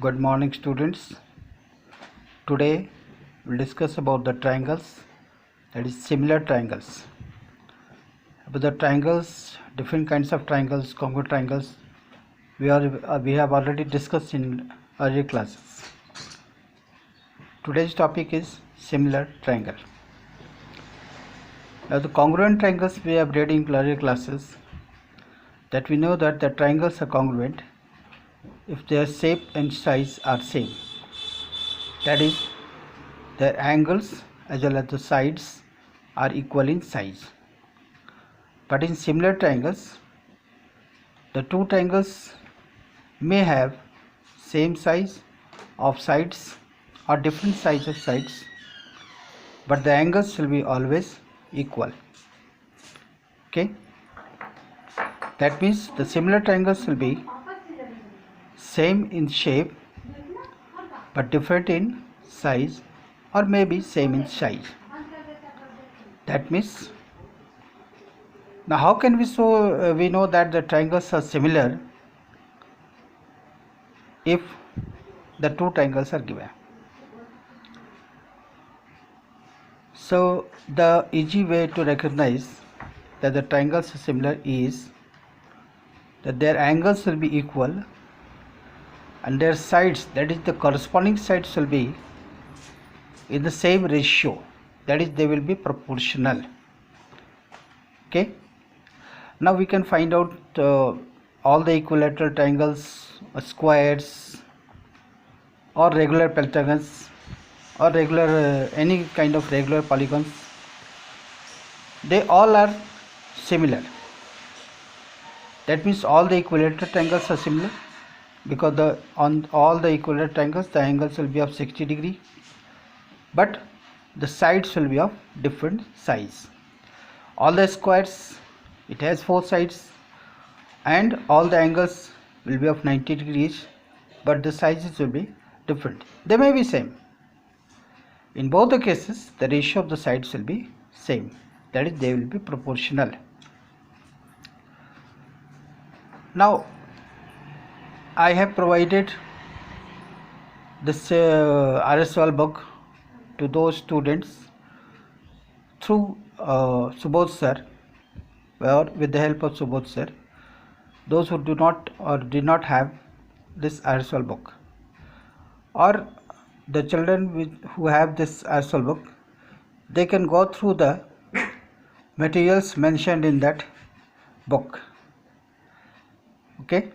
Good morning, students. Today we'll discuss about the triangles, that is similar triangles. About the triangles, different kinds of triangles, congruent triangles, we have already discussed in earlier classes. Today's topic is similar triangle. Now the congruent triangles we have read in earlier classes, that we know that the triangles are congruent if their shape and size are same. That is, their angles as well as the sides are equal in size. But in similar triangles, the two triangles may have same size of sides or different size of sides, but the angles will be always equal. Okay, that means the similar triangles will be same in shape but different in size, or maybe same in size. That means, now how can we know that the triangles are similar if the two triangles are given? So the easy way to recognize that the triangles are similar is that their angles will be equal and their sides, that is the corresponding sides, will be in the same ratio, that is they will be proportional. Okay, now we can find out all the equilateral triangles, squares, or regular pentagons, or regular any kind of regular polygons. They all are similar. That means all the equilateral triangles are similar, because on all the equilateral triangles the angles will be of 60 degree, but the sides will be of different size. All the squares, it has 4 sides, and all the angles will be of 90 degrees, but the sizes will be different. They may be same. In both the cases, the ratio of the sides will be same, that is they will be proportional. Now I have provided this RSOL book to those students through Subodh sir, or with the help of Subodh sir. Those who do not or did not have this RSOL book, or the children who have this RSOL book, they can go through the materials mentioned in that book. Okay,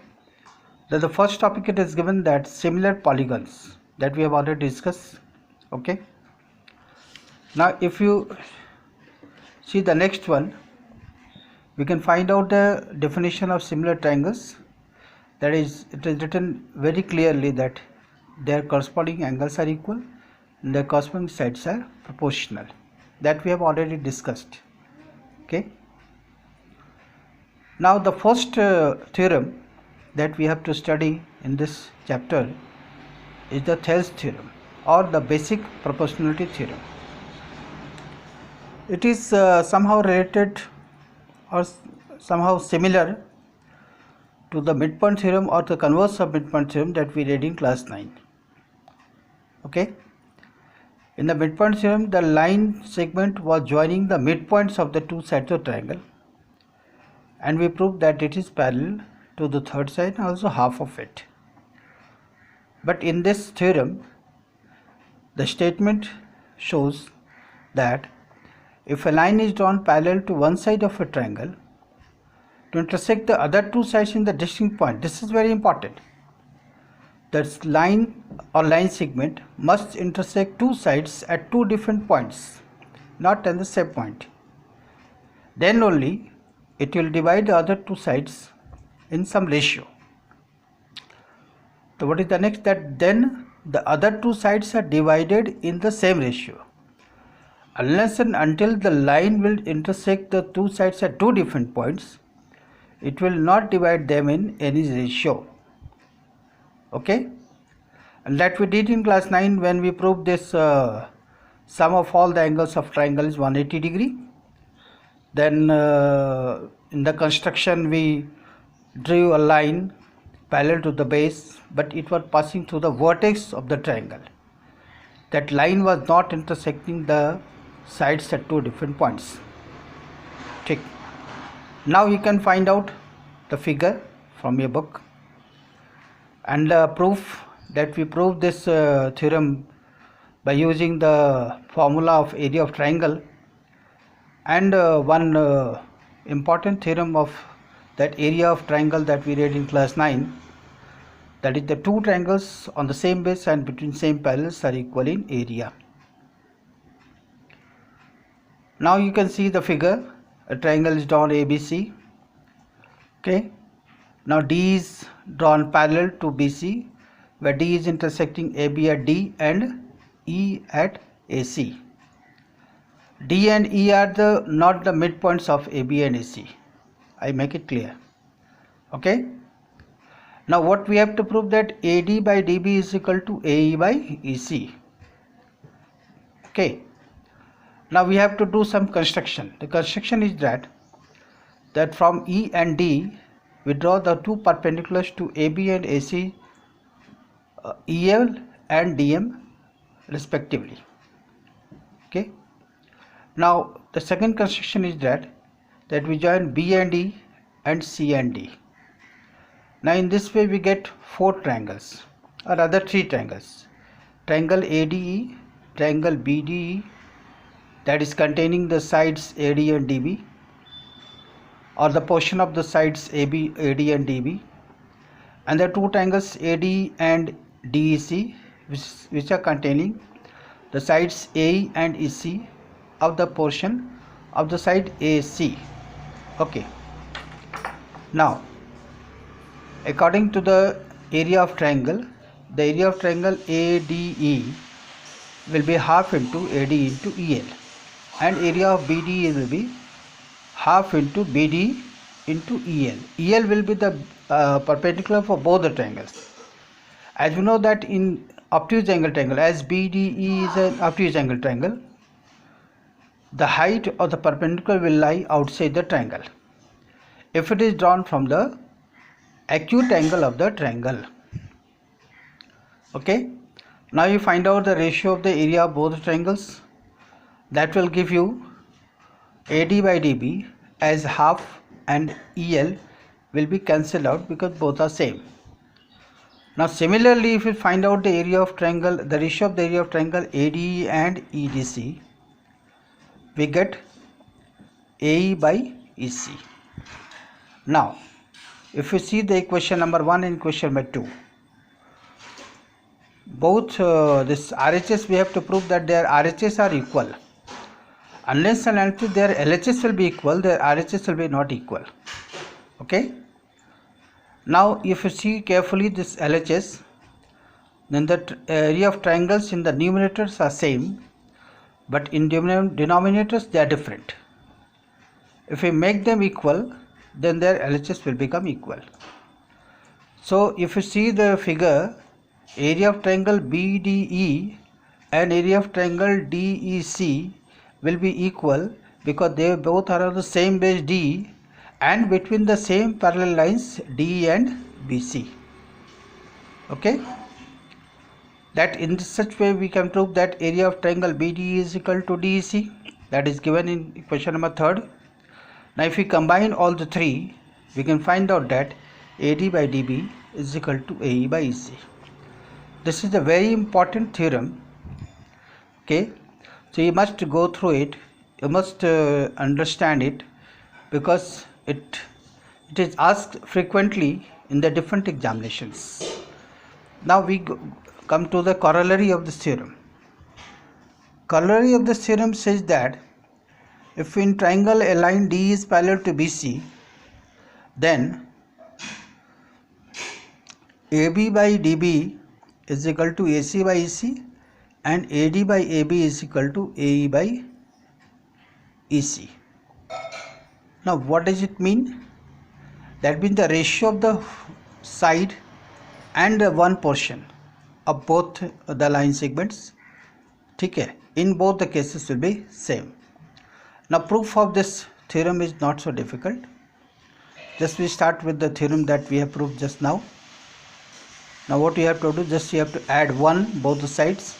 the first topic it is given, that similar polygons, that we have already discussed. Okay, now if you see the next one, we can find out the definition of similar triangles. That is, it is written very clearly that their corresponding angles are equal and their corresponding sides are proportional. That we have already discussed. Okay, now the first theorem that we have to study in this chapter is the Thales theorem, or the basic proportionality theorem. It is somehow related or somehow similar to the midpoint theorem, or the converse of midpoint theorem, that we read in class 9. Okay, in the midpoint theorem, the line segment was joining the midpoints of the two sides of the triangle, and we proved that it is parallel to the third side, also half of it. But in this theorem, the statement shows that if a line is drawn parallel to one side of a triangle to intersect the other two sides in the distinct point, this is very important. That line or line segment must intersect two sides at two different points, not at the same point. Then only it will divide the other two sides in some ratio. So what is the next? That then the other two sides are divided in the same ratio. Unless and until the line will intersect the two sides at two different points, it will not divide them in any ratio. Okay, and that we did in class 9 when we proved this sum of all the angles of triangle is 180 degree. Then in the construction we drew a line parallel to the base, but it was passing through the vertex of the triangle. That line was not intersecting the sides at two different points. Okay. Now you can find out the figure from your book, and the proof that we prove this theorem by using the formula of area of triangle, and one important theorem of that area of triangle that we read in class 9, that is the two triangles on the same base and between same parallels are equal in area. Now you can see the figure. A triangle is drawn ABC. Okay. Now D is drawn parallel to BC, where D is intersecting AB at D and E at AC. D and E are not the midpoints of AB and AC. I make it clear. Okay. Now what we have to prove, that AD by DB is equal to AE by EC. Okay. Now we have to do some construction. The construction is that from E and D we draw the two perpendiculars to AB and AC, EL and DM respectively. Okay. Now the second construction is that we join B and E and C and D. Now in this way we get four triangles, or rather three triangles. Triangle ADE, triangle BDE, that is containing the sides AD and DB, or the portion of the sides AB, AD and DB, and the two triangles AD and DEC, which are containing the sides AE and EC of the portion of the side AC. Okay. Now, according to the area of triangle, the area of triangle ADE will be half into AD into EL, and area of BDE will be half into BD into EL. EL will be the perpendicular for both the triangles. As we know that in obtuse angle triangle, as BDE is an obtuse angle triangle, the height of the perpendicular will lie outside the triangle if it is drawn from the acute angle of the triangle. Okay. Now you find out the ratio of the area of both triangles. That will give you AD by DB as half, and EL will be cancelled out because both are same. Now similarly, if you find out the area of triangle, the ratio of the area of triangle ADE and EDC, we get AE by EC. Now if you see the equation number 1 and equation number 2, both this RHS, we have to prove that their RHS are equal. Unless and until their LHS will be equal, their RHS will be not equal. Okay. Now if you see carefully this LHS, then the area of triangles in the numerators are same, but in denominators they are different. If we make them equal, then their LHS will become equal. So if you see the figure, area of triangle BDE and area of triangle DEC will be equal because they both are on the same base D and between the same parallel lines DE and BC. Okay. That in such way we can prove that area of triangle BDE is equal to DEC, that is given in equation number 3. Now if we combine all the three, we can find out that AD by DB is equal to AE by EC. This is a very important theorem. Okay. So you must go through it, you must understand it, because it is asked frequently in the different examinations. Now we come to the corollary of this theorem. Corollary of this theorem says that if in triangle a line D is parallel to BC, then AB by DB is equal to AC by EC, and AD by AB is equal to AE by EC. Now what does it mean? That means the ratio of the side and one portion of both the line segments, okay, in both the cases will be same. Now proof of this theorem is not so difficult. Just we start with the theorem that we have proved just now. Now what you have to do, just you have to add 1 both the sides.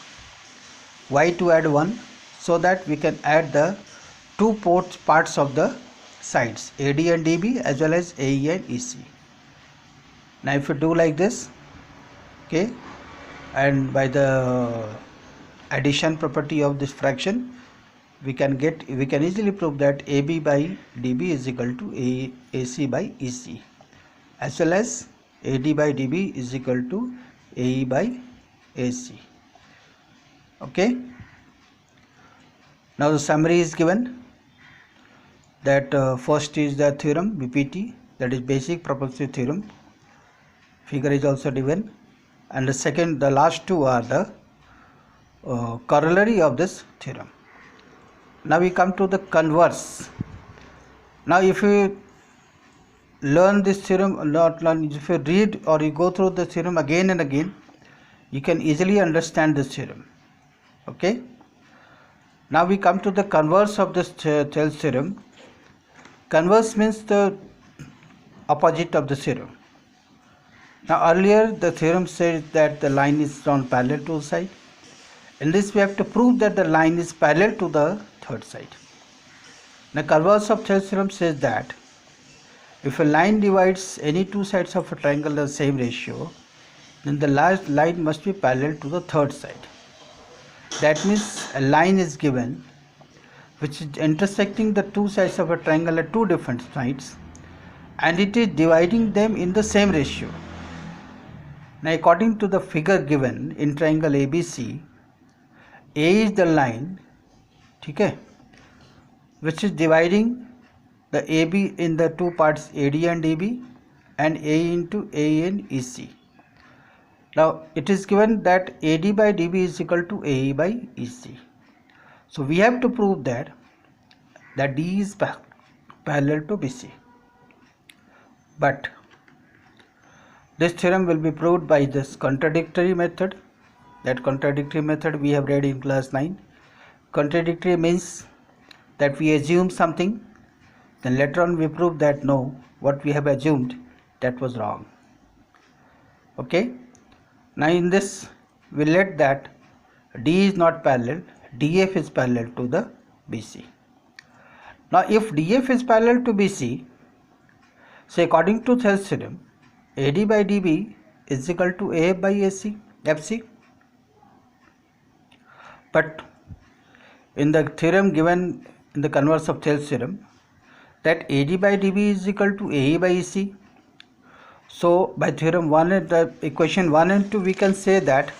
Why to add 1? So that we can add the two parts of the sides, AD and DB, as well as AE and EC. Now if you do like this, okay, and by the addition property of this fraction, we can easily prove that AB by DB is equal to AC by EC, as well as AD by DB is equal to AE by AC. Okay, now the summary is given, that first is the theorem BPT, that is basic propositive theorem. Figure is also given, and the last two are the corollary of this theorem. Now we come to the converse. Now if you learn this theorem, if you read or you go through the theorem again and again, you can easily understand this theorem. Okay, now we come to the converse of this Thales theorem. Converse means the opposite of the theorem. Now earlier the theorem said that the line is not parallel to the side. In this we have to prove that the line is parallel to the third side. Now converse of Thales theorem says that if a line divides any two sides of a triangle in the same ratio, then the last line must be parallel to the third side. That means a line is given which is intersecting the two sides of a triangle at two different sides, and it is dividing them in the same ratio. Now according to the figure given in triangle ABC, A is the line, okay, which is dividing the AB in the two parts AD and DB and A into AE and EC. Now it is given that AD by DB is equal to AE by EC. So we have to prove that D is parallel to BC. But this theorem will be proved by this contradictory method. That contradictory method we have read in class 9. Contradictory means that we assume something, then later on we prove that no, what we have assumed, that was wrong. Okay, now in this we let that D is not parallel, DF is parallel to the BC. Now if DF is parallel to BC, so according to Thales theorem, AD by DB is equal to AF by FC. But in the theorem given in the converse of Thales theorem, that AD by DB is equal to AE by EC. So by theorem 1 and the equation 1 and 2, we can say that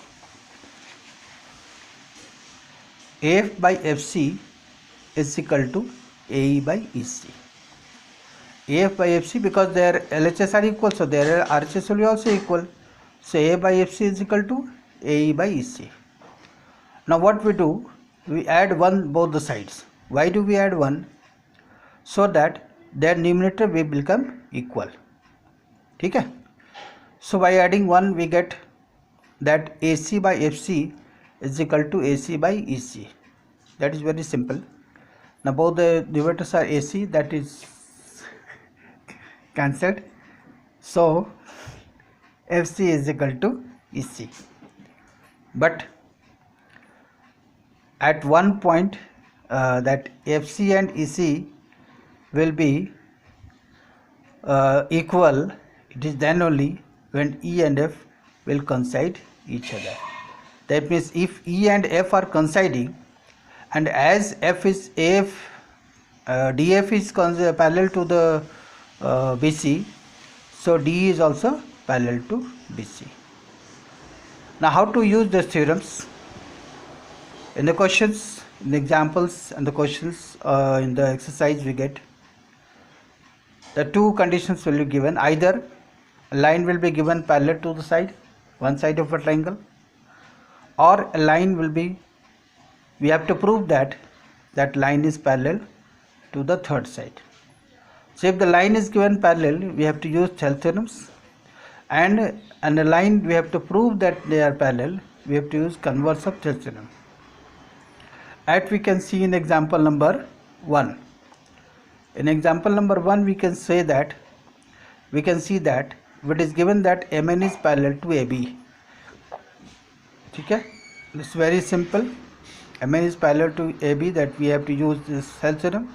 AF by FC is equal to AE by EC. AF by FC, because their LHS are equal, so their RHS will be also equal. So A by FC is equal to AE by EC. Now what we do, we add 1 both the sides. Why do we add 1? So that their numerator will become equal. Okay? So by adding 1 we get that AC by FC is equal to AC by EC. That is very simple. Now both the numerators are AC, that is cancelled. So FC is equal to EC. But at one point that FC and EC will be equal. It is then only when E and F will coincide each other. That means if E and F are coinciding, and as F is AF, DF is parallel to the BC, so D is also parallel to BC. Now how to use these theorems? In the questions, in the examples and the questions in the exercise, we get the two conditions will be given. Either a line will be given parallel to the side, one side of a triangle, or a line will be, we have to prove that that line is parallel to the third side. So if the line is given parallel, we have to use Thales theorems, and a line we have to prove that they are parallel, we have to use converse of Thales theorem. As we can see in example number 1. In example number 1 we can see that it is given that MN is parallel to AB. ठीक है, it's very simple. MN is parallel to AB, that we have to use this Hell theorem,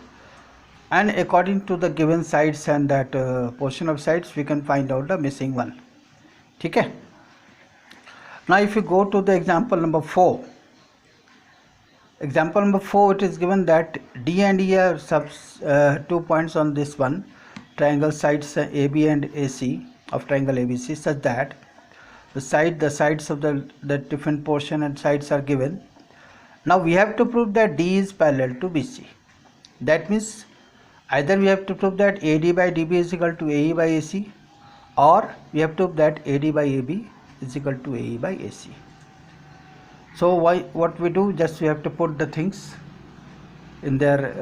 and according to the given sides and that portion of sides we can find out the missing one. ठीक है. Now if you go to the example number 4, it is given that D and E are 2 points on this one triangle sides AB and AC of triangle ABC, such that the sides of the different portion and sides are given. Now we have to prove that D is parallel to BC. That means either we have to prove that AD by DB is equal to AE by AC, or we have to prove that AD by AB is equal to AE by AC. So what we do, just we have to put the things in their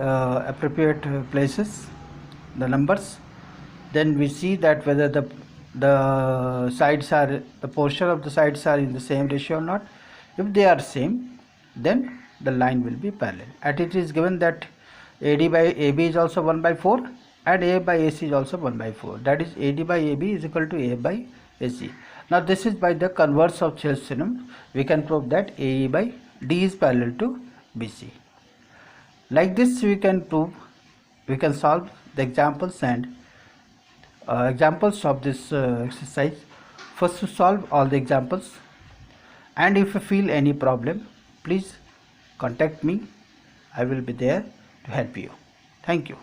appropriate places, the numbers. Then we see that whether the sides are, the portion of the sides are in the same ratio or not. If they are same, then the line will be parallel. And it is given that AD by AB is also 1 by 4 and A by AC is also 1 by 4. That is AD by AB is equal to A by AC. Now this is by the converse of Hell's theorem. We can prove that AE by D is parallel to BC. Like this we can prove, we can solve the examples and examples of this exercise. First to solve all the examples, and if you feel any problem, please contact me. I will be there to help you. Thank you.